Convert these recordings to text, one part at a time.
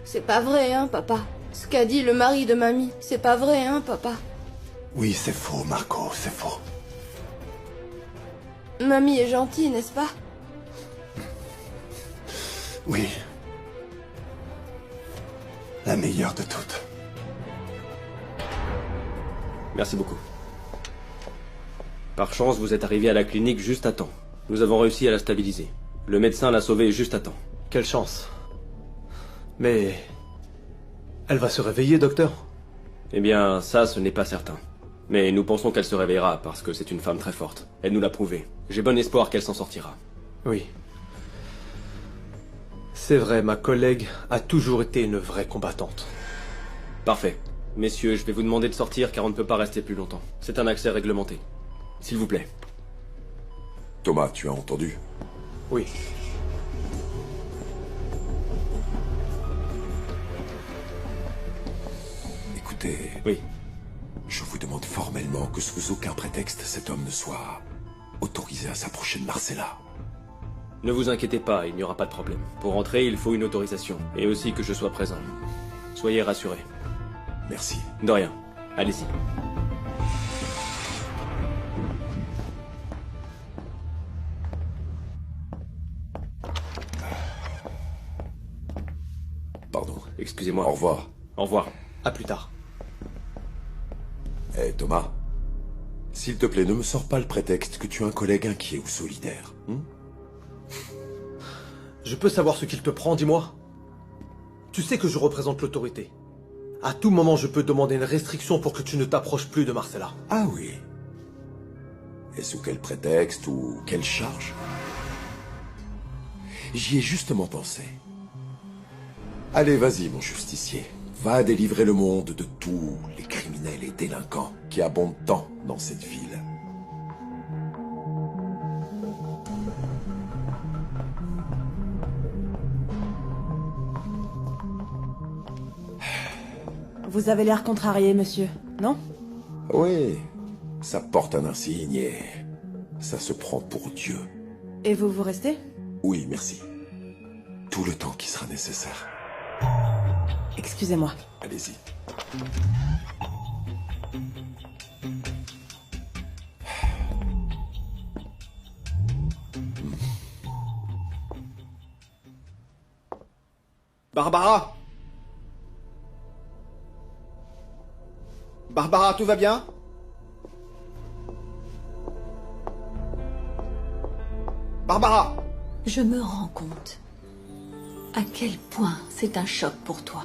C'est pas vrai, hein, papa. Ce qu'a dit le mari de mamie, c'est pas vrai, hein, papa. Oui, c'est faux, Marco, c'est faux. Mamie est gentille, n'est-ce pas? Oui. La meilleure de toutes. Merci beaucoup. Par chance, vous êtes arrivé à la clinique juste à temps. Nous avons réussi à la stabiliser. Le médecin l'a sauvée juste à temps. Quelle chance. Mais... elle va se réveiller, docteur? Eh bien, ça, ce n'est pas certain. Mais nous pensons qu'elle se réveillera parce que c'est une femme très forte. Elle nous l'a prouvé. J'ai bon espoir qu'elle s'en sortira. Oui. C'est vrai, ma collègue a toujours été une vraie combattante. Parfait. Messieurs, je vais vous demander de sortir car on ne peut pas rester plus longtemps. C'est un accès réglementé. S'il vous plaît. Thomas, tu as entendu? Oui. Écoutez... Oui. Je vous demande formellement que sous aucun prétexte cet homme ne soit autorisé à s'approcher de Marcella. Ne vous inquiétez pas, il n'y aura pas de problème. Pour entrer, il faut une autorisation. Et aussi que je sois présent. Soyez rassurés. Merci. De rien. Allez-y. Pardon. Excusez-moi. Au revoir. Au revoir. À plus tard. Eh, Thomas. S'il te plaît, ne me sors pas le prétexte que tu as un collègue inquiet ou solidaire. Je peux savoir ce qu'il te prend, dis-moi? Tu sais que je représente l'autorité. À tout moment, je peux demander une restriction pour que tu ne t'approches plus de Marcella. Ah oui. Et sous quel prétexte ou quelle charge? J'y ai justement pensé. Allez, vas-y, mon justicier. Va délivrer le monde de tous les criminels et délinquants qui abondent tant dans cette ville. Vous avez l'air contrarié, monsieur, non? Oui, ça porte un insigne et ça se prend pour Dieu. Et vous restez? Oui, merci. Tout le temps qui sera nécessaire. Excusez-moi. Allez-y. Barbara! Barbara, tout va bien? Barbara! Je me rends compte à quel point c'est un choc pour toi.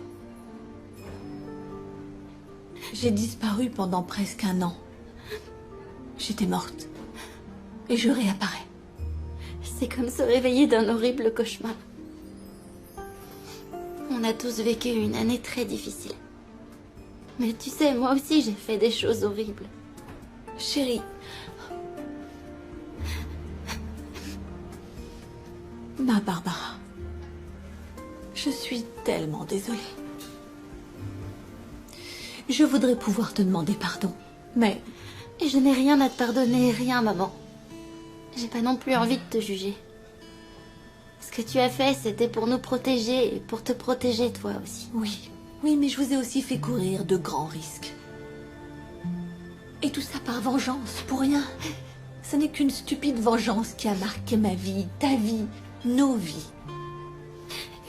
J'ai disparu pendant presque 1 an. J'étais morte. Et je réapparais. C'est comme se réveiller d'un horrible cauchemar. On a tous vécu une année très difficile. Mais tu sais, moi aussi j'ai fait des choses horribles. Chérie. Ma Barbara. Je suis tellement désolée. Je voudrais pouvoir te demander pardon, mais... Et je n'ai rien à te pardonner, rien, maman. J'ai pas non plus envie de te juger. Ce que tu as fait, c'était pour nous protéger et pour te protéger, toi aussi. Oui, mais je vous ai aussi fait courir de grands risques. Et tout ça par vengeance, pour rien. Ce n'est qu'une stupide vengeance qui a marqué ma vie, ta vie, nos vies.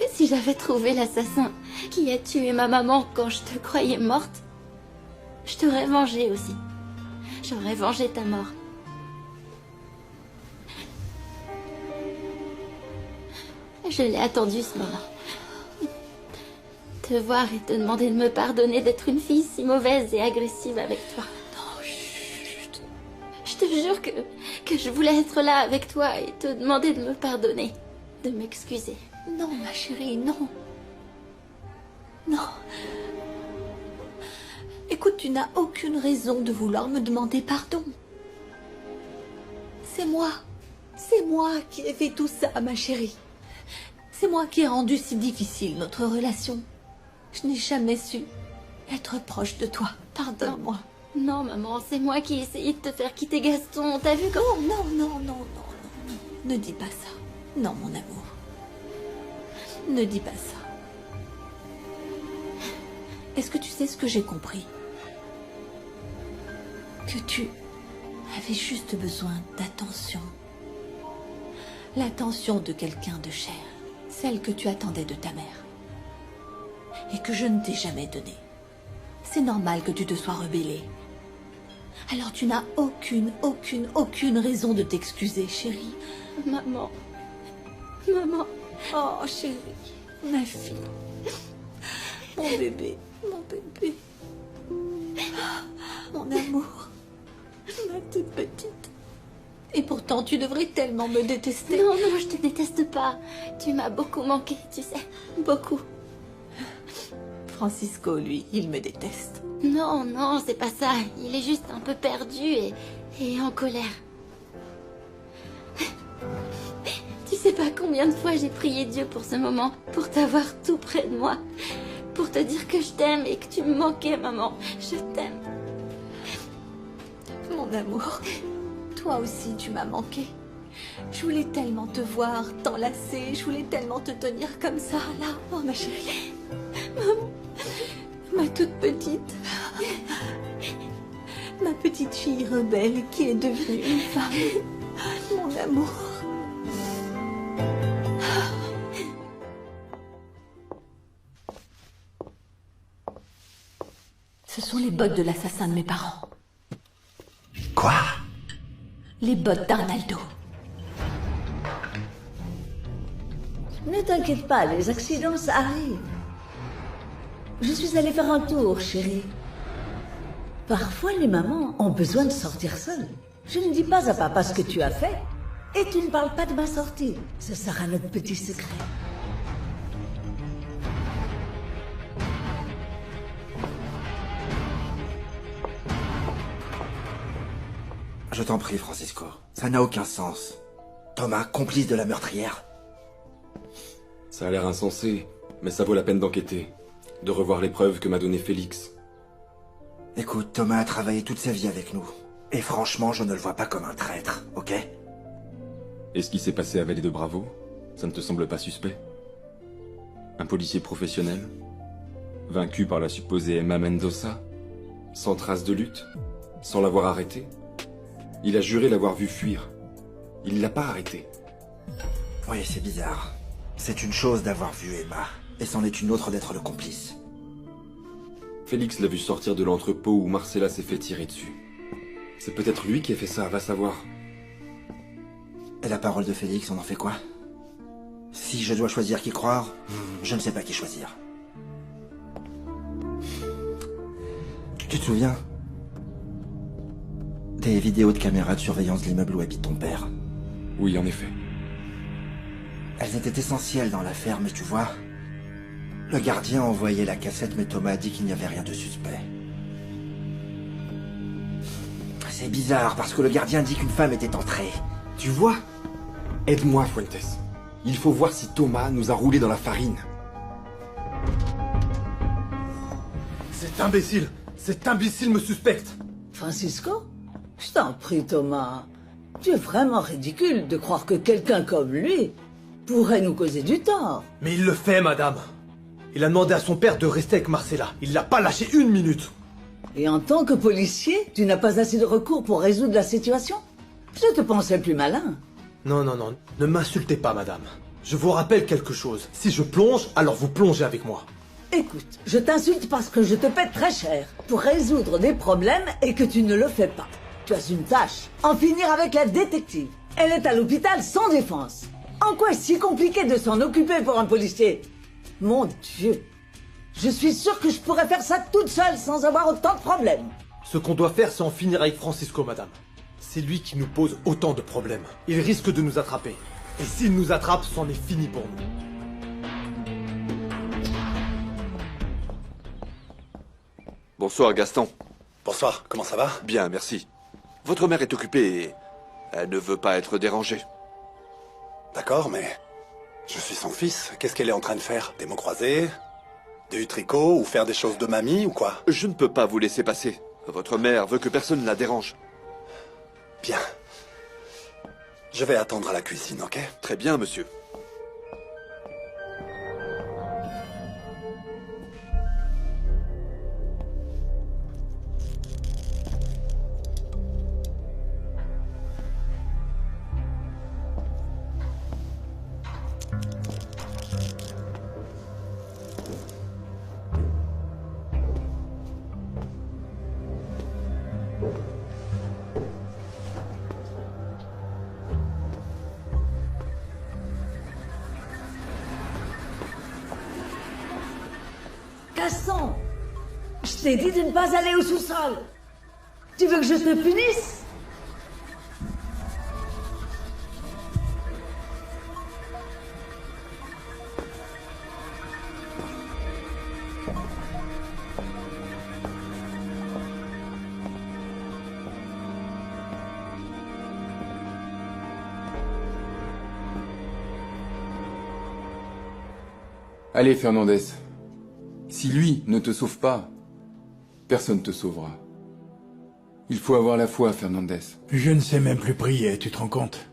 Et si j'avais trouvé l'assassin qui a tué ma maman quand je te croyais morte, je t'aurais vengé aussi. J'aurais vengé ta mort. Je l'ai attendu ce moment. Te voir et te demander de me pardonner d'être une fille si mauvaise et agressive avec toi. Non, chut. Je te jure que je voulais être là avec toi et te demander de me pardonner, de m'excuser. Non, ma chérie, non. Non. Écoute, tu n'as aucune raison de vouloir me demander pardon. C'est moi qui ai fait tout ça, ma chérie. C'est moi qui ai rendu si difficile notre relation. Je n'ai jamais su être proche de toi. Pardonne-moi. Non, maman, c'est moi qui ai essayé de te faire quitter Gaston. T'as vu comment... Non. Ne dis pas ça. Non, mon amour. Ne dis pas ça. Est-ce que tu sais ce que j'ai compris? Que tu avais juste besoin d'attention. L'attention de quelqu'un de cher. Celle que tu attendais de ta mère. Et que je ne t'ai jamais donnée. C'est normal que tu te sois rebellée. Alors tu n'as aucune raison de t'excuser, chérie. Maman. Maman. Oh, chérie. Ma fille. Mon bébé. Mon bébé. Mon amour. Ma toute petite. Et pourtant, tu devrais tellement me détester. Non, non, je te déteste pas. Tu m'as beaucoup manqué, tu sais. Beaucoup. Francisco, lui, il me déteste. Non, non, c'est pas ça. Il est juste un peu perdu et en colère. Tu sais pas combien de fois j'ai prié Dieu pour ce moment, pour t'avoir tout près de moi, pour te dire que je t'aime et que tu me manquais, maman. Je t'aime. Mon amour, toi aussi tu m'as manqué. Je voulais tellement te voir, t'enlacer, je voulais tellement te tenir comme ça, là. Oh ma chérie. Maman, ma toute petite. Ma petite fille rebelle qui est devenue une femme. Mon amour. Ce sont les bottes de l'assassin de mes parents. Quoi? Les bottes d'Arnaldo. Ne t'inquiète pas, les accidents, ça arrive. Je suis allée faire un tour, chérie. Parfois, les mamans ont besoin de sortir seules. Je ne dis pas à papa ce que tu as fait. Et tu ne parles pas de ma sortie. Ce sera notre petit secret. Je t'en prie, Francisco. Ça n'a aucun sens. Thomas, complice de la meurtrière. Ça a l'air insensé, mais ça vaut la peine d'enquêter. De revoir les preuves que m'a donné Félix. Écoute, Thomas a travaillé toute sa vie avec nous. Et franchement, je ne le vois pas comme un traître, ok? Et ce qui s'est passé à Vallée de Bravo, ça ne te semble pas suspect? Un policier professionnel? Vaincu par la supposée Emma Mendoza? Sans trace de lutte? Sans l'avoir arrêté? Il a juré l'avoir vu fuir. Il l'a pas arrêté. Oui, c'est bizarre. C'est une chose d'avoir vu Emma, et c'en est une autre d'être le complice. Félix l'a vu sortir de l'entrepôt où Marcella s'est fait tirer dessus. C'est peut-être lui qui a fait ça, va savoir. Et la parole de Félix, on en fait quoi? Si je dois choisir qui croire, je ne sais pas qui choisir. Tu te souviens des vidéos de caméras de surveillance de l'immeuble où habite ton père? Oui, en effet. Elles étaient essentielles dans l'affaire, mais tu vois, le gardien a envoyé la cassette, mais Thomas a dit qu'il n'y avait rien de suspect. C'est bizarre, parce que le gardien dit qu'une femme était entrée. Tu vois? Aide-moi, Fuentes. Il faut voir si Thomas nous a roulé dans la farine. Cet imbécile me suspecte. Francisco? Je t'en prie, Thomas. Tu es vraiment ridicule de croire que quelqu'un comme lui pourrait nous causer du tort. Mais il le fait, madame. Il a demandé à son père de rester avec Marcella. Il l'a pas lâché une minute. Et en tant que policier, tu n'as pas assez de recours pour résoudre la situation? Je te pensais plus malin. Non, ne m'insultez pas, madame. Je vous rappelle quelque chose. Si je plonge, alors vous plongez avec moi. Écoute, je t'insulte parce que je te paie très cher pour résoudre des problèmes et que tu ne le fais pas. Tu as une tâche, en finir avec la détective. Elle est à l'hôpital sans défense. En quoi est-ce si compliqué de s'en occuper pour un policier? Mon Dieu, je suis sûre que je pourrais faire ça toute seule sans avoir autant de problèmes. Ce qu'on doit faire, c'est en finir avec Francisco, madame. C'est lui qui nous pose autant de problèmes. Il risque de nous attraper. Et s'il nous attrape, c'en est fini pour nous. Bonsoir, Gaston. Bonsoir, comment ça va? Bien, merci. Votre mère est occupée et elle ne veut pas être dérangée. D'accord, mais je suis son fils. Qu'est-ce qu'elle est en train de faire? Des mots croisés? Du tricot? Ou faire des choses de mamie ou quoi? Je ne peux pas vous laisser passer. Votre mère veut que personne ne la dérange. Bien. Je vais attendre à la cuisine, ok? Très bien, monsieur. Gaston, je t'ai dit de ne pas aller au sous-sol. Tu veux que je te punisse? Allez, Fernandez. Si lui ne te sauve pas, personne ne te sauvera. Il faut avoir la foi, Fernandez. Je ne sais même plus prier, tu te rends compte?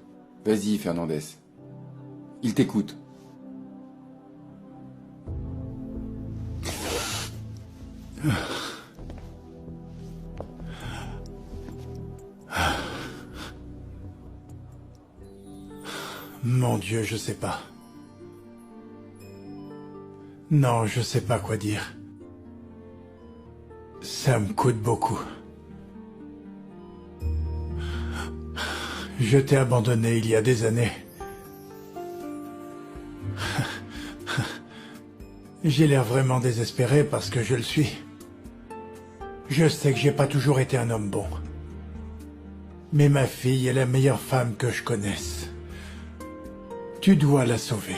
Vas-y, Fernandez. Il t'écoute. Mon Dieu, je sais pas. Non, je sais pas quoi dire. Ça me coûte beaucoup. Je t'ai abandonné il y a des années. J'ai l'air vraiment désespéré parce que je le suis. Je sais que j'ai pas toujours été un homme bon. Mais ma fille est la meilleure femme que je connaisse. Tu dois la sauver.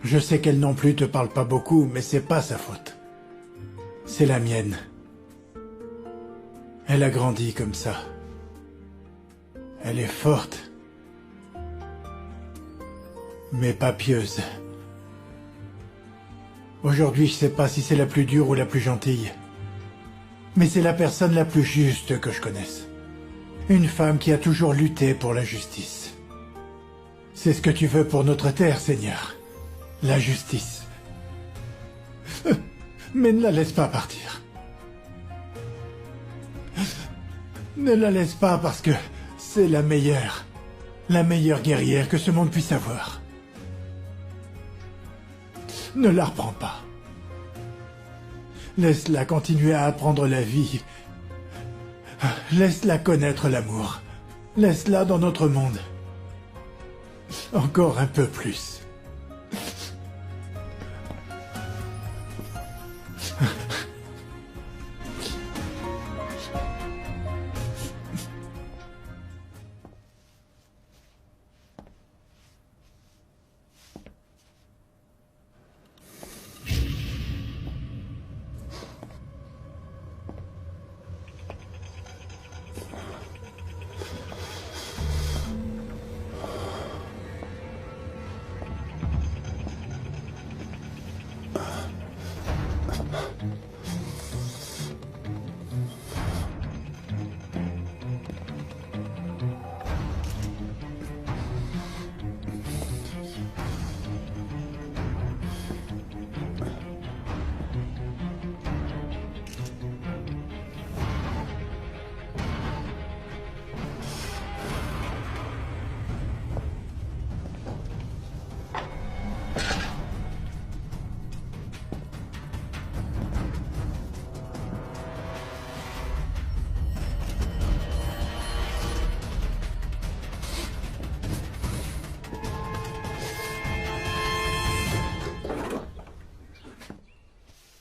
Je sais qu'elle non plus te parle pas beaucoup, mais c'est pas sa faute. C'est la mienne. Elle a grandi comme ça. Elle est forte. Mais pas pieuse. Aujourd'hui, je sais pas si c'est la plus dure ou la plus gentille. Mais c'est la personne la plus juste que je connaisse. Une femme qui a toujours lutté pour la justice. C'est ce que tu veux pour notre terre, Seigneur. La justice. Mais ne la laisse pas partir. Ne la laisse pas parce que c'est la meilleure guerrière que ce monde puisse avoir. Ne la reprends pas. Laisse-la continuer à apprendre la vie. Laisse-la connaître l'amour. Laisse-la dans notre monde. Encore un peu plus.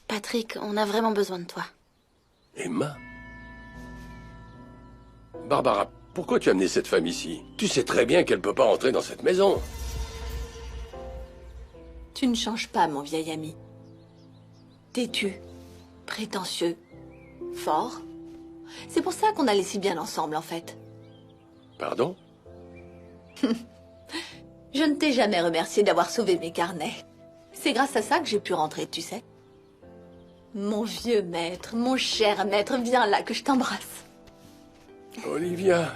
Patrick, on a vraiment besoin de toi. Emma? Barbara, pourquoi tu as amené cette femme ici? Tu sais très bien qu'elle peut pas entrer dans cette maison. Tu ne changes pas, mon vieil ami. Têtu, prétentieux, fort. C'est pour ça qu'on allait si bien ensemble, en fait. Pardon? Je ne t'ai jamais remercié d'avoir sauvé mes carnets. C'est grâce à ça que j'ai pu rentrer, tu sais. Mon vieux maître, mon cher maître, viens là que je t'embrasse. Olivia.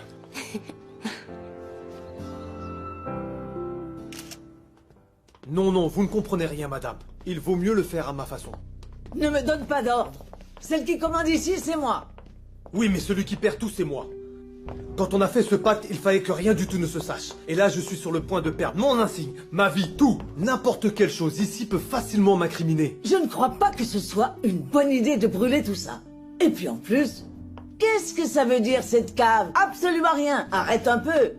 Non, non, vous ne comprenez rien, madame. Il vaut mieux le faire à ma façon. Ne me donne pas d'ordre. Celle qui commande ici, c'est moi. Oui, mais celui qui perd tout, c'est moi. Quand on a fait ce pacte, il fallait que rien du tout ne se sache. Et là, je suis sur le point de perdre mon insigne, ma vie, tout. N'importe quelle chose ici peut facilement m'incriminer. Je ne crois pas que ce soit une bonne idée de brûler tout ça. Et puis en plus, Qu'est-ce que ça veut dire, cette cave? Absolument rien. Arrête un peu.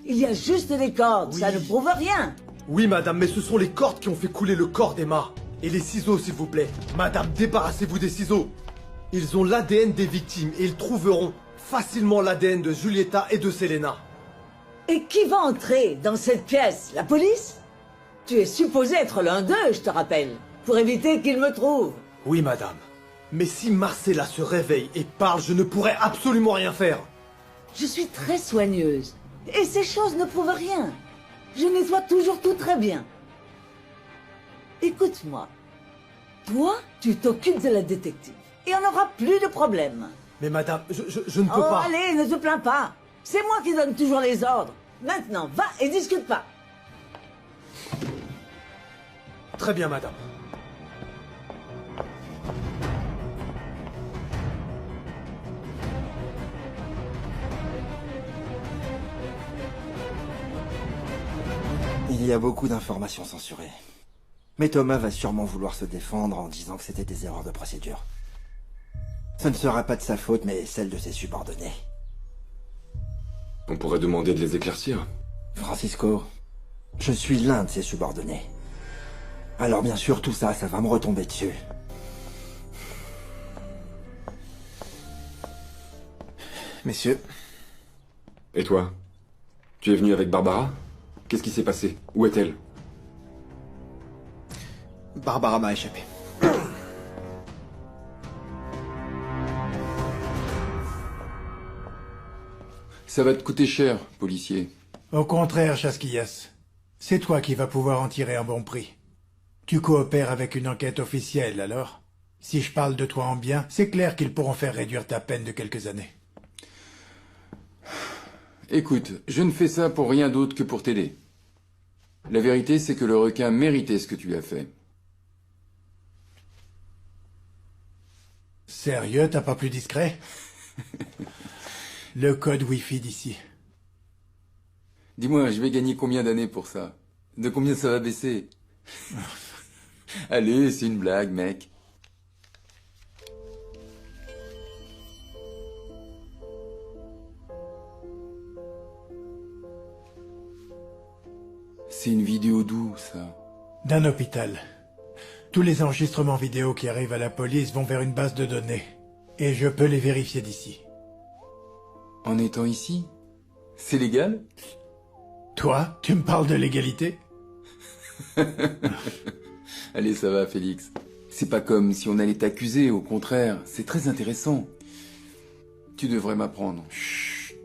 Il y a juste des cordes, ça ne prouve rien. Oui, madame, mais ce sont les cordes qui ont fait couler le corps d'Emma. Et les ciseaux, s'il vous plaît. Madame, débarrassez-vous des ciseaux. Ils ont l'ADN des victimes et ils trouveront facilement l'ADN de Julieta et de Selena. Et qui va entrer dans cette pièce? La police? Tu es supposé être l'un d'eux, je te rappelle, pour éviter qu'ils me trouvent. Oui, madame. Mais si Marcella se réveille et parle, je ne pourrai absolument rien faire. Je suis très soigneuse. Et ces choses ne prouvent rien. Je nettoie toujours tout très bien. Écoute-moi. Toi, tu t'occupes de la détective. Et on n'aura plus de problème. Mais madame, je ne peux Oh, pas. allez, ne te plains pas. C'est moi qui donne toujours les ordres. Maintenant, va et discute pas. Très bien, madame. Il y a beaucoup d'informations censurées. Mais Thomas va sûrement vouloir se défendre en disant que c'était des erreurs de procédure. Ce ne sera pas de sa faute, mais celle de ses subordonnés. On pourrait demander de les éclaircir. Francisco, je suis l'un de ses subordonnés. Alors bien sûr, tout ça, ça va me retomber dessus. Messieurs. Et toi? Tu es venu avec Barbara? Qu'est-ce qui s'est passé? Où est-elle? Barbara m'a échappé. Ça va te coûter cher, policier. Au contraire, Chasquillas. C'est toi qui vas pouvoir en tirer un bon prix. Tu coopères avec une enquête officielle, alors? Si je parle de toi en bien, c'est clair qu'ils pourront faire réduire ta peine de quelques années. Écoute, je ne fais ça pour rien d'autre que pour t'aider. La vérité, c'est que le requin méritait ce que tu as fait. Sérieux, t'as pas plus discret? Le code Wi-Fi d'ici. Dis-moi, je vais gagner combien d'années pour ça? De combien ça va baisser? Allez, c'est une blague, mec. C'est une vidéo d'où, ça? D'un hôpital. Tous les enregistrements vidéo qui arrivent à la police vont vers une base de données. Et je peux les vérifier d'ici. En étant ici? C'est légal? Toi, tu me parles de légalité? Allez, ça va, Félix. C'est pas comme si on allait t'accuser, au contraire. C'est très intéressant. Tu devrais m'apprendre. Chut.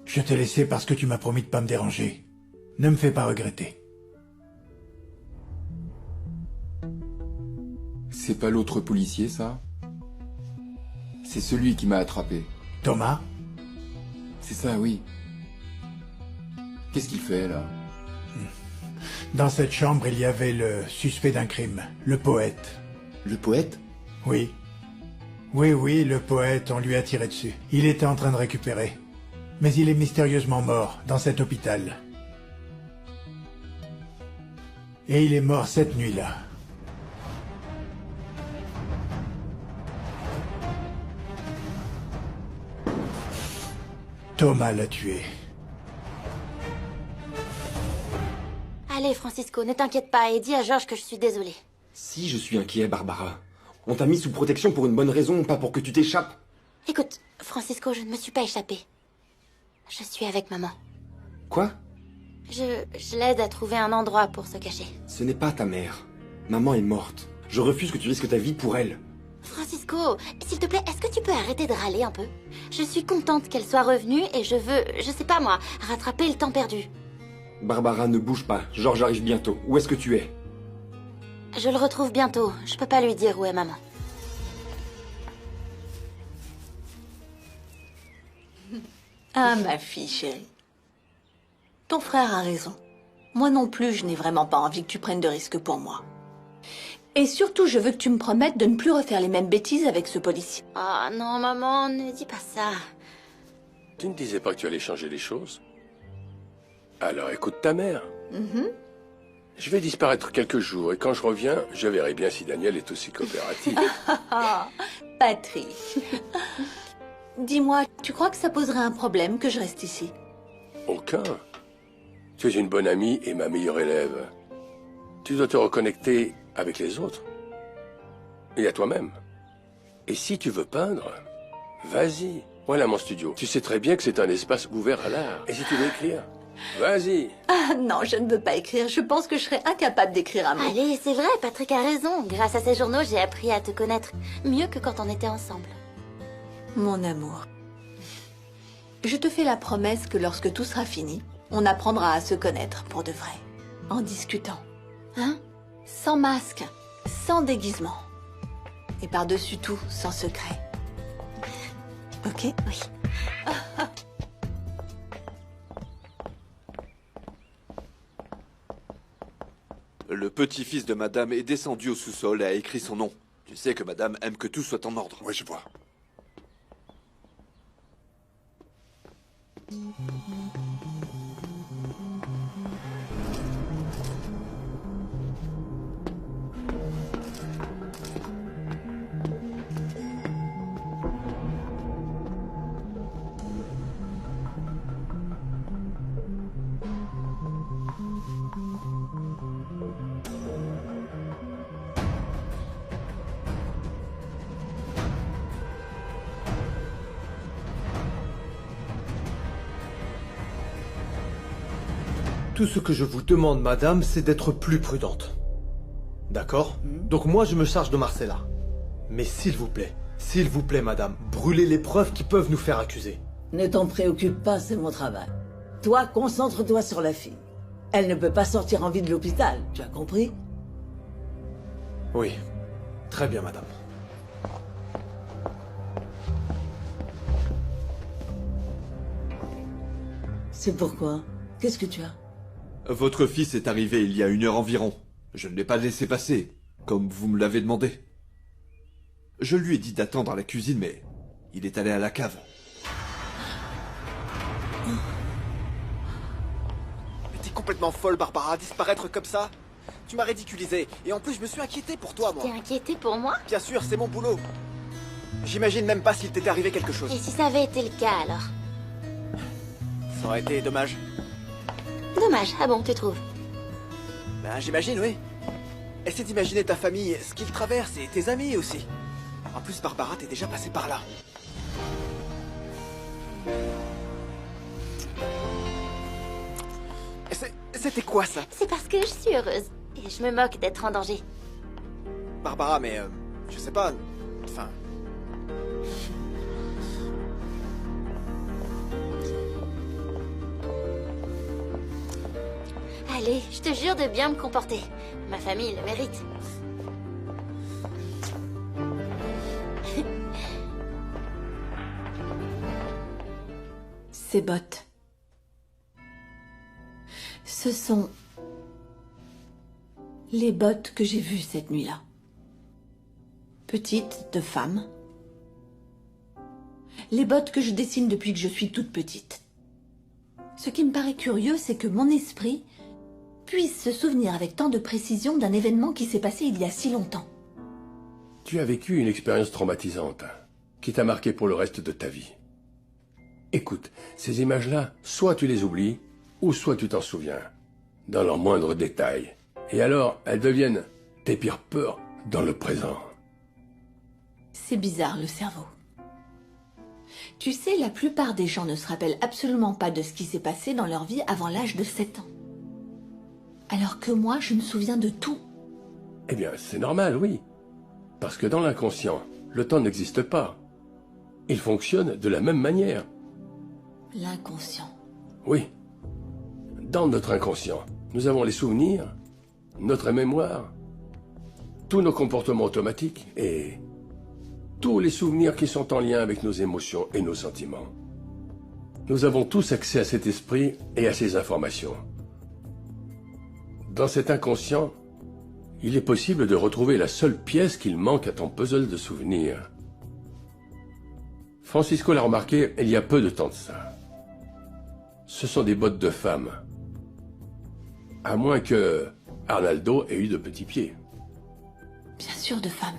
Je t'ai laissé parce que tu m'as promis de pas me déranger. Ne me fais pas regretter. C'est pas l'autre policier, ça? C'est celui qui m'a attrapé. Thomas? C'est ça, oui. Qu'est-ce qu'il fait, là? Dans cette chambre, il y avait le suspect d'un crime, le poète. Le poète? Oui. Oui, le poète, on lui a tiré dessus. Il était en train de récupérer. Mais il est mystérieusement mort, dans cet hôpital. Et il est mort cette nuit-là. Thomas l'a tué. Allez, Francisco, ne t'inquiète pas et dis à Georges que je suis désolée. Si je suis inquiet, Barbara. On t'a mis sous protection pour une bonne raison, pas pour que tu t'échappes. Écoute, Francisco, je ne me suis pas échappée. Je suis avec maman. Quoi? Je l'aide à trouver un endroit pour se cacher. Ce n'est pas ta mère. Maman est morte. Je refuse que tu risques ta vie pour elle. Francisco, s'il te plaît, est-ce que tu peux arrêter de râler un peu? Je suis contente qu'elle soit revenue et je veux, je sais pas moi, rattraper le temps perdu. Barbara, ne bouge pas. Georges arrive bientôt. Où est-ce que tu es? Je le retrouve bientôt. Je peux pas lui dire où est maman. Ah, ma fille chérie. Ton frère a raison. Moi non plus, je n'ai vraiment pas envie que tu prennes de risques pour moi. Et surtout, je veux que tu me promettes de ne plus refaire les mêmes bêtises avec ce policier. Oh non, maman, ne dis pas ça. Tu ne disais pas que tu allais changer les choses? Alors écoute ta mère. Je vais disparaître quelques jours et quand je reviens, je verrai bien si Daniel est aussi coopératif. Patrick. Dis-moi, tu crois que ça poserait un problème que je reste ici? Aucun. Tu es une bonne amie et ma meilleure élève. Tu dois te reconnecter avec les autres. Et à toi-même. Et si tu veux peindre, vas-y. Voilà mon studio. Tu sais très bien que c'est un espace ouvert à l'art. Et si tu veux écrire, vas-y. Ah non, je ne veux pas écrire. Je pense que je serais incapable d'écrire un mot. Allez, c'est vrai, Patrick a raison. Grâce à ces journaux, j'ai appris à te connaître mieux que quand on était ensemble. Mon amour. Je te fais la promesse que lorsque tout sera fini, on apprendra à se connaître pour de vrai. En discutant. Hein? Sans masque, sans déguisement. Et par-dessus tout, sans secret. Ok? Oui. Le petit-fils de madame est descendu au sous-sol et a écrit son nom. Tu sais que madame aime que tout soit en ordre. Oui, je vois. Tout ce que je vous demande, madame, c'est d'être plus prudente. D'accord? Donc moi, je me charge de Marcella. Mais s'il vous plaît, madame, brûlez les preuves qui peuvent nous faire accuser. Ne t'en préoccupe pas, c'est mon travail. Toi, concentre-toi sur la fille. Elle ne peut pas sortir en vie de l'hôpital, tu as compris? Oui. Très bien, madame. C'est pourquoi? Qu'est-ce que tu as? Votre fils est arrivé il y a 1 heure environ. Je ne l'ai pas laissé passer, comme vous me l'avez demandé. Je lui ai dit d'attendre à la cuisine, mais il est allé à la cave. Mais t'es complètement folle, Barbara, disparaître comme ça? Tu m'as ridiculisé, et en plus je me suis inquiété pour toi, moi. T'es inquiété pour moi? Bien sûr, c'est mon boulot. J'imagine même pas s'il t'était arrivé quelque chose. Et si ça avait été le cas, alors? Ça aurait été dommage. Dommage, ah bon, tu trouves? Ben, j'imagine, oui. Essaie d'imaginer ta famille, ce qu'ils traversent, et tes amis aussi. En plus, Barbara, t'es déjà passée par là. C'était quoi, ça? C'est parce que je suis heureuse. Et je me moque d'être en danger. Barbara, mais... je sais pas... Enfin... Allez, je te jure de bien me comporter. Ma famille le mérite. Ces bottes. Ce sont les bottes que j'ai vues cette nuit-là. Petites, de femme. Les bottes que je dessine depuis que je suis toute petite. Ce qui me paraît curieux, c'est que mon esprit puisse se souvenir avec tant de précision d'un événement qui s'est passé il y a si longtemps. Tu as vécu une expérience traumatisante qui t'a marqué pour le reste de ta vie. Écoute, ces images-là, soit tu les oublies, ou soit tu t'en souviens, dans leurs moindres détails. Et alors, elles deviennent tes pires peurs dans le présent. C'est bizarre, le cerveau. Tu sais, la plupart des gens ne se rappellent absolument pas de ce qui s'est passé dans leur vie avant l'âge de 7 ans. Alors que moi, je me souviens de tout. Eh bien, c'est normal, oui. Parce que dans l'inconscient, le temps n'existe pas. Il fonctionne de la même manière. L'inconscient. Oui. Dans notre inconscient, nous avons les souvenirs, notre mémoire, tous nos comportements automatiques et tous les souvenirs qui sont en lien avec nos émotions et nos sentiments. Nous avons tous accès à cet esprit et à ces informations. Dans cet inconscient, il est possible de retrouver la seule pièce qu'il manque à ton puzzle de souvenirs. Francisco l'a remarqué il y a peu de temps de ça. Ce sont des bottes de femme. À moins que Arnaldo ait eu de petits pieds. Bien sûr, de femme.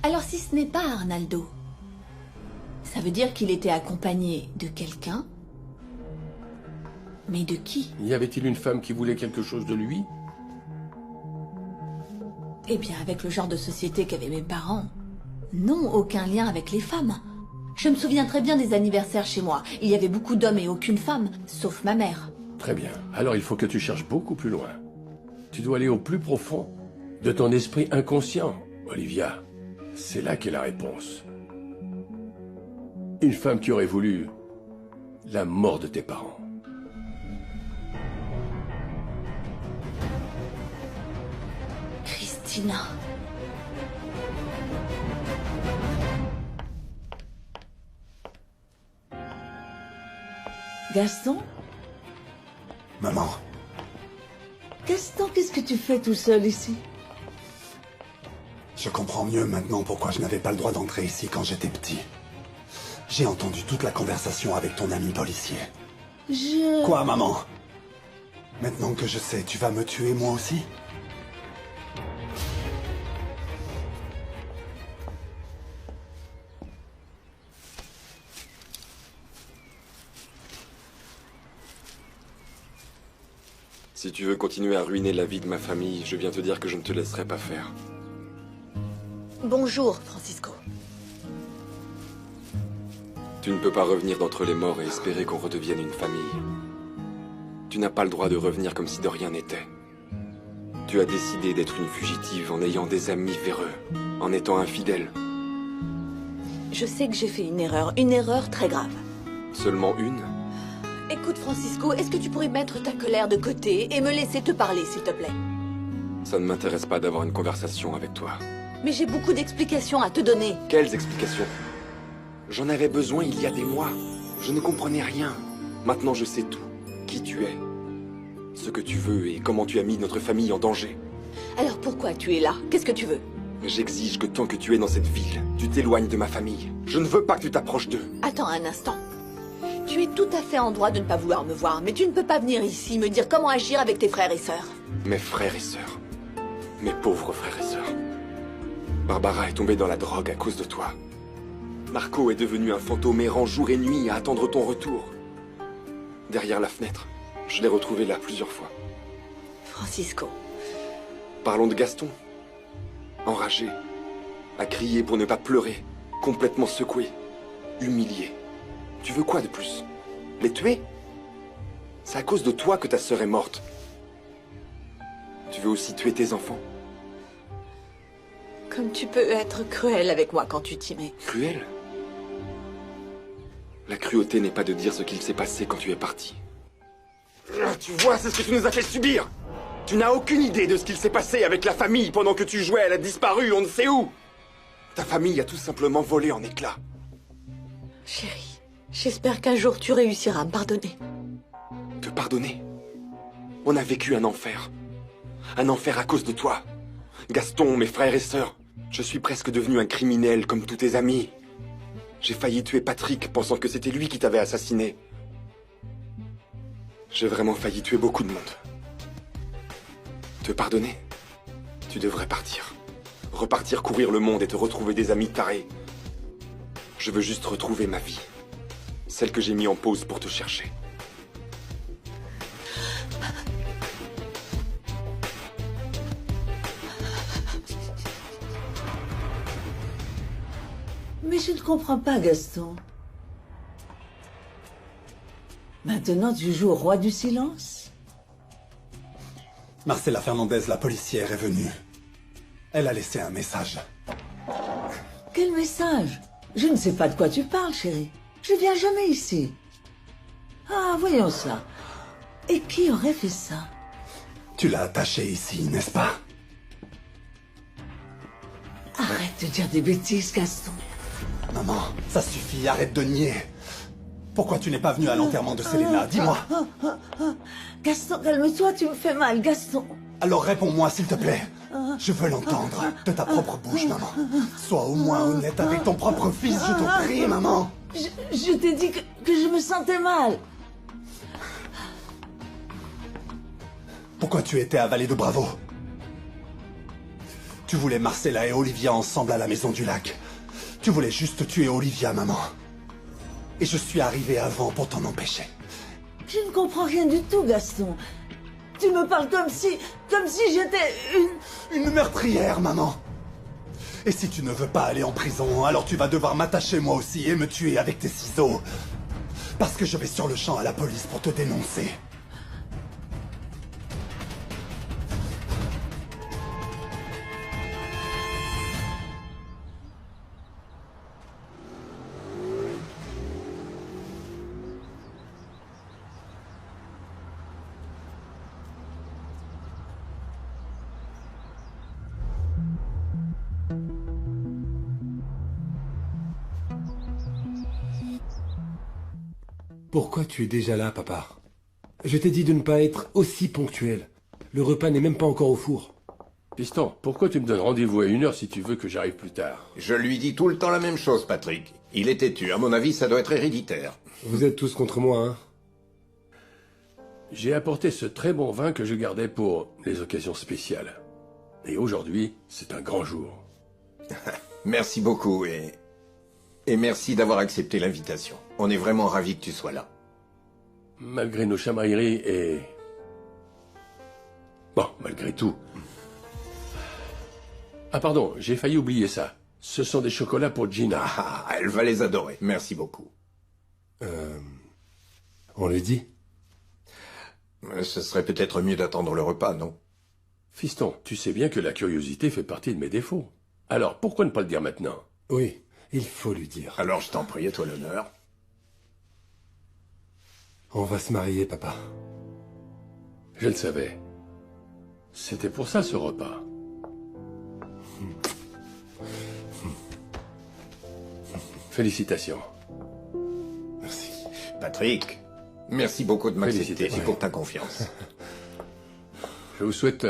Alors si ce n'est pas Arnaldo, Ça veut dire qu'il était accompagné de quelqu'un? Mais de qui? Y avait-il une femme qui voulait quelque chose de lui? Eh bien, avec le genre de société qu'avaient mes parents, non, aucun lien avec les femmes. Je me souviens très bien des anniversaires chez moi. Il y avait beaucoup d'hommes et aucune femme, sauf ma mère. Très bien. Alors il faut que tu cherches beaucoup plus loin. Tu dois aller au plus profond de ton esprit inconscient, Olivia. C'est là qu'est la réponse. Une femme qui aurait voulu la mort de tes parents. Christina. Gaston? Maman. Gaston, qu'est-ce que tu fais tout seul ici? Je comprends mieux maintenant pourquoi je n'avais pas le droit d'entrer ici quand j'étais petit. J'ai entendu toute la conversation avec ton ami policier. Quoi, maman? Maintenant que je sais, tu vas me tuer moi aussi? Si tu veux continuer à ruiner la vie de ma famille, je viens te dire que je ne te laisserai pas faire. Bonjour, Francisco. Tu ne peux pas revenir d'entre les morts et espérer qu'on redevienne une famille. Tu n'as pas le droit de revenir comme si de rien n'était. Tu as décidé d'être une fugitive en ayant des amis véreux, en étant infidèle. Je sais que j'ai fait une erreur très grave. Seulement une? Écoute, Francisco, est-ce que tu pourrais mettre ta colère de côté et me laisser te parler, s'il te plaît? Ça ne m'intéresse pas d'avoir une conversation avec toi. Mais j'ai beaucoup d'explications à te donner. Quelles explications? J'en avais besoin il y a des mois. Je ne comprenais rien. Maintenant je sais tout. Qui tu es, ce que tu veux et comment tu as mis notre famille en danger. Alors pourquoi tu es là? Qu'est-ce que tu veux? J'exige que tant que tu es dans cette ville, tu t'éloignes de ma famille. Je ne veux pas que tu t'approches d'eux. Attends un instant. Tu es tout à fait en droit de ne pas vouloir me voir, mais tu ne peux pas venir ici me dire comment agir avec tes frères et sœurs. Mes frères et sœurs. Mes pauvres frères et sœurs. Barbara est tombée dans la drogue à cause de toi. Marco est devenu un fantôme errant jour et nuit à attendre ton retour. Derrière la fenêtre, je l'ai retrouvé là plusieurs fois. Francisco. Parlons de Gaston. Enragé, à crier pour ne pas pleurer, complètement secoué, humilié. Tu veux quoi de plus? Les tuer? C'est à cause de toi que ta sœur est morte. Tu veux aussi tuer tes enfants? Comme tu peux être cruel avec moi quand tu t'y mets. Cruel? La cruauté n'est pas de dire ce qu'il s'est passé quand tu es parti. Tu vois, c'est ce que tu nous as fait subir. Tu n'as aucune idée de ce qu'il s'est passé avec la famille pendant que tu jouais. Elle a disparu, on ne sait où. Ta famille a tout simplement volé en éclats. Chérie, j'espère qu'un jour tu réussiras à me pardonner. Te pardonner? On a vécu un enfer. Un enfer à cause de toi. Gaston, mes frères et sœurs. Je suis presque devenu un criminel comme tous tes amis. J'ai failli tuer Patrick pensant que c'était lui qui t'avait assassiné. J'ai vraiment failli tuer beaucoup de monde. Te pardonner? Tu devrais partir. Repartir courir le monde et te retrouver des amis tarés. Je veux juste retrouver ma vie. Celle que j'ai mis en pause pour te chercher. Mais je ne comprends pas, Gaston. Maintenant, tu joues au roi du silence? Marcela Fernandez, la policière, est venue. Elle a laissé un message. Quel message? Je ne sais pas de quoi tu parles, chérie. Je viens jamais ici. Ah, voyons ça. Et qui aurait fait ça? Tu l'as attachée ici, n'est-ce pas? Arrête de dire des bêtises, Gaston. Maman, ça suffit, arrête de nier. Pourquoi tu n'es pas venu à l'enterrement de Selena? Dis-moi. Gaston, calme-toi, tu me fais mal, Gaston. Alors réponds-moi, s'il te plaît. Je veux l'entendre de ta propre bouche, maman. Sois au moins honnête avec ton propre fils, je t'en prie, maman. Je t'ai dit que je me sentais mal. Pourquoi tu étais à Vallée de Bravo? Tu voulais Marcela et Olivia ensemble à la Maison du Lac. Tu voulais juste tuer Olivia, maman. Et je suis arrivé avant pour t'en empêcher. Je ne comprends rien du tout, Gaston. Tu me parles comme si j'étais Une meurtrière, maman. Et si tu ne veux pas aller en prison, alors tu vas devoir m'attacher moi aussi et me tuer avec tes ciseaux. Parce que je vais sur le champ à la police pour te dénoncer. Pourquoi tu es déjà là, papa? Je t'ai dit de ne pas être aussi ponctuel. Le repas n'est même pas encore au four. Piston, pourquoi tu me donnes rendez-vous à 1h si tu veux que j'arrive plus tard? Je lui dis tout le temps la même chose, Patrick. Il est têtu. À mon avis, ça doit être héréditaire. Vous êtes tous contre moi, hein? J'ai apporté ce très bon vin que je gardais pour les occasions spéciales. Et aujourd'hui, c'est un grand jour. Merci beaucoup et merci d'avoir accepté l'invitation. On est vraiment ravis que tu sois là. Malgré nos chamailleries et... Bon, malgré tout. Ah pardon, j'ai failli oublier ça. Ce sont des chocolats pour Gina. Ah, elle va les adorer. Merci beaucoup. On lui dit? Ce serait peut-être mieux d'attendre le repas, non? Fiston, tu sais bien que la curiosité fait partie de mes défauts. Alors, pourquoi ne pas le dire maintenant? Oui, il faut lui dire. Alors je t'en prie, à toi l'honneur. On va se marier, papa. Je le savais. C'était pour ça, ce repas. Félicitations. Merci. Patrick, merci beaucoup de m'accepter et pour ta confiance. Je vous souhaite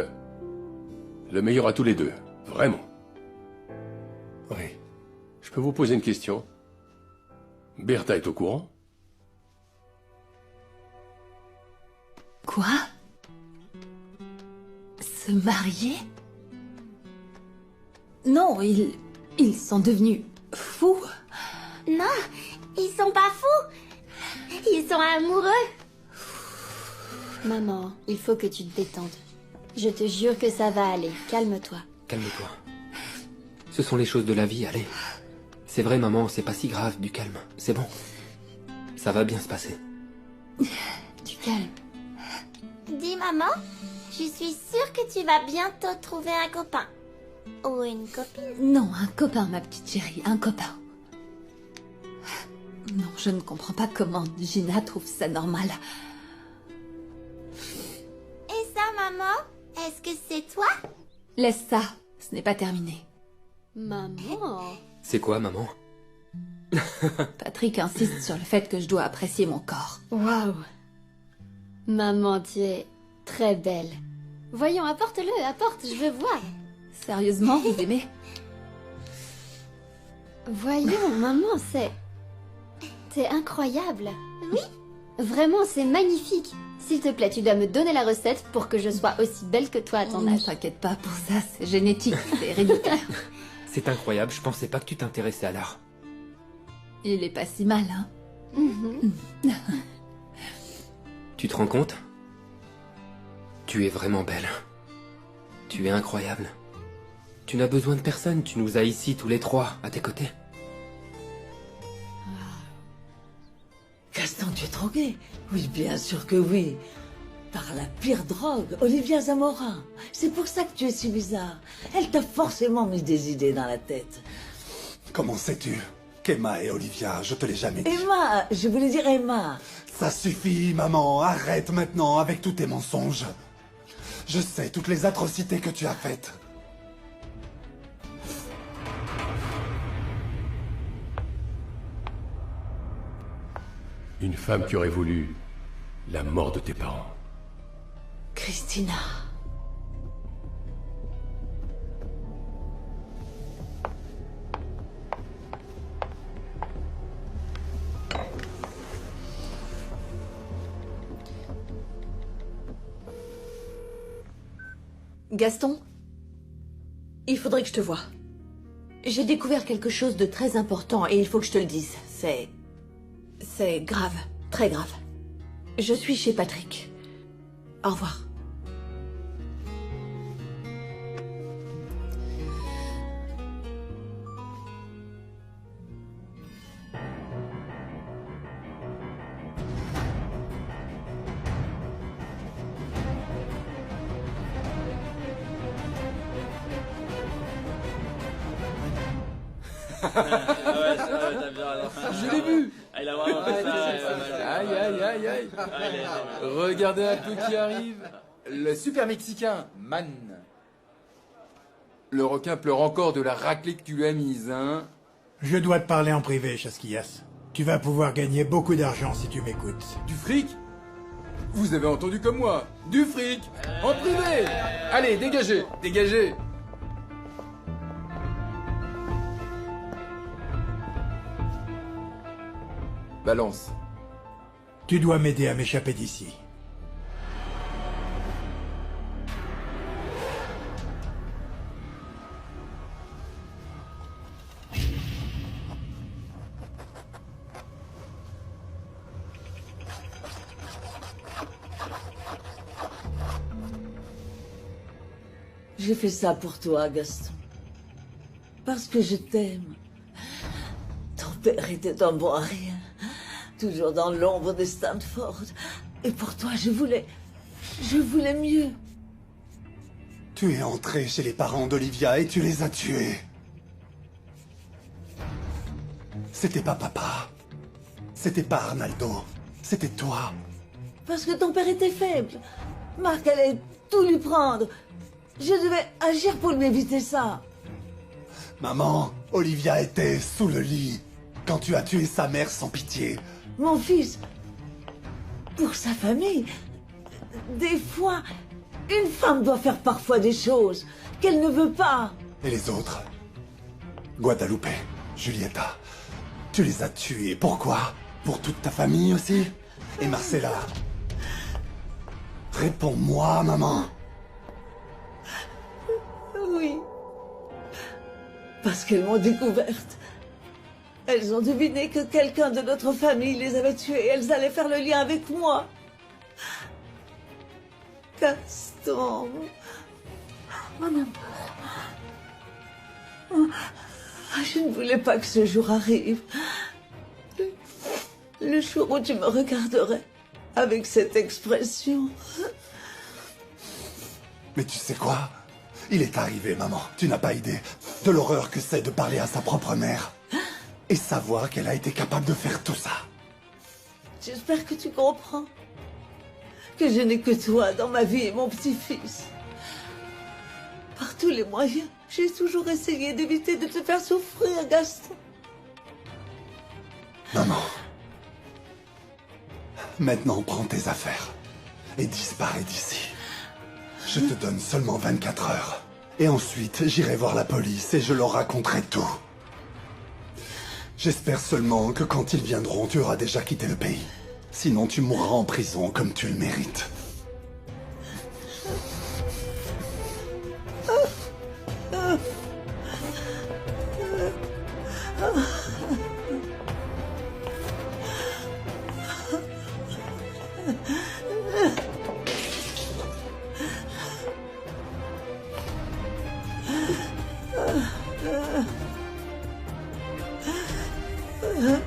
le meilleur à tous les deux. Vraiment. Oui. Je peux vous poser une question? Bertha est au courant? Quoi? Se marier? Non, ils sont devenus fous. Non, ils sont pas fous. Ils sont amoureux. Maman, il faut que tu te détendes. Je te jure que ça va aller. Calme-toi. Calme-toi. Ce sont les choses de la vie, allez. C'est vrai, maman, c'est pas si grave, du calme. C'est bon. Ça va bien se passer. Du calme. Dis, maman, je suis sûre que tu vas bientôt trouver un copain. Ou une copine. Non, un copain, ma petite chérie, un copain. Non, je ne comprends pas comment Gina trouve ça normal. Et ça, maman, est-ce que c'est toi? Laisse ça, ce n'est pas terminé. Maman. C'est quoi, maman? Patrick insiste sur le fait que je dois apprécier mon corps. Waouh. Maman, tu es très belle. Voyons, apporte-le, apporte, je veux voir. Sérieusement, vous aimez? Voyons, maman, c'est incroyable. Oui. Vraiment, c'est magnifique. S'il te plaît, tu dois me donner la recette pour que je sois aussi belle que toi à ton âge. Ne t'inquiète pas pour ça, c'est génétique, c'est héréditaire. C'est incroyable, je pensais pas que tu t'intéressais à l'art. Il est pas si mal, hein? Tu te rends compte? Tu es vraiment belle. Tu es incroyable. Tu n'as besoin de personne, tu nous as ici tous les trois, à tes côtés. Gaston, tu es drogué? Oui, bien sûr que oui. Par la pire drogue, Olivia Zamora. C'est pour ça que tu es si bizarre. Elle t'a forcément mis des idées dans la tête. Comment sais-tu qu'Emma et Olivia, je te l'ai jamais dit. Emma, je voulais dire Emma. Ça suffit, maman, arrête maintenant avec tous tes mensonges. Je sais toutes les atrocités que tu as faites. Une femme qui aurait voulu la mort de tes parents. Christina. Gaston, il faudrait que je te voie. J'ai découvert quelque chose de très important et il faut que je te le dise. C'est grave, très grave. Je suis chez Patrick. Au revoir. Je l'ai vu. Il a vraiment fait ça. Aïe, aïe, aïe, aïe. Regardez un peu qui arrive. Le super mexicain, Man. Le requin pleure encore de la raclée que tu lui as mise, hein. Je dois te parler en privé, Chasquillas. Tu vas pouvoir gagner beaucoup d'argent si tu m'écoutes. Du fric? Vous avez entendu comme moi. Du fric. En privé. Allez, dégagez, dégagez. Balance. Tu dois m'aider à m'échapper d'ici. J'ai fait ça pour toi, Gaston. Parce que je t'aime. Ton père était un bon à rien. Toujours dans l'ombre de Stanford. Et pour toi, je voulais mieux. Tu es entré chez les parents d'Olivia et tu les as tués. C'était pas papa. C'était pas Arnaldo. C'était toi. Parce que ton père était faible. Marc allait tout lui prendre. Je devais agir pour lui éviter ça. Maman, Olivia était sous le lit quand tu as tué sa mère sans pitié. Mon fils, pour sa famille, des fois, une femme doit faire parfois des choses qu'elle ne veut pas. Et les autres? Guadalupe, Julieta, tu les as tués. Pourquoi? Pour toute ta famille aussi? Et Marcella? Réponds-moi, maman. Oui. Parce qu'elles m'ont découverte. Elles ont deviné que quelqu'un de notre famille les avait tuées et elles allaient faire le lien avec moi. Gaston. Mon amour. Je ne voulais pas que ce jour arrive. Le jour où tu me regarderais avec cette expression. Mais tu sais quoi? Il est arrivé, maman. Tu n'as pas idée de l'horreur que c'est de parler à sa propre mère. Et savoir qu'elle a été capable de faire tout ça. J'espère que tu comprends. Que je n'ai que toi dans ma vie et mon petit-fils. Par tous les moyens, j'ai toujours essayé d'éviter de te faire souffrir, Gaston. Maman. Maintenant, prends tes affaires et disparais d'ici. Je te donne seulement 24 heures. Et ensuite, j'irai voir la police et je leur raconterai tout. J'espère seulement que quand ils viendront, tu auras déjà quitté le pays. Sinon, tu mourras en prison comme tu le mérites. Huh?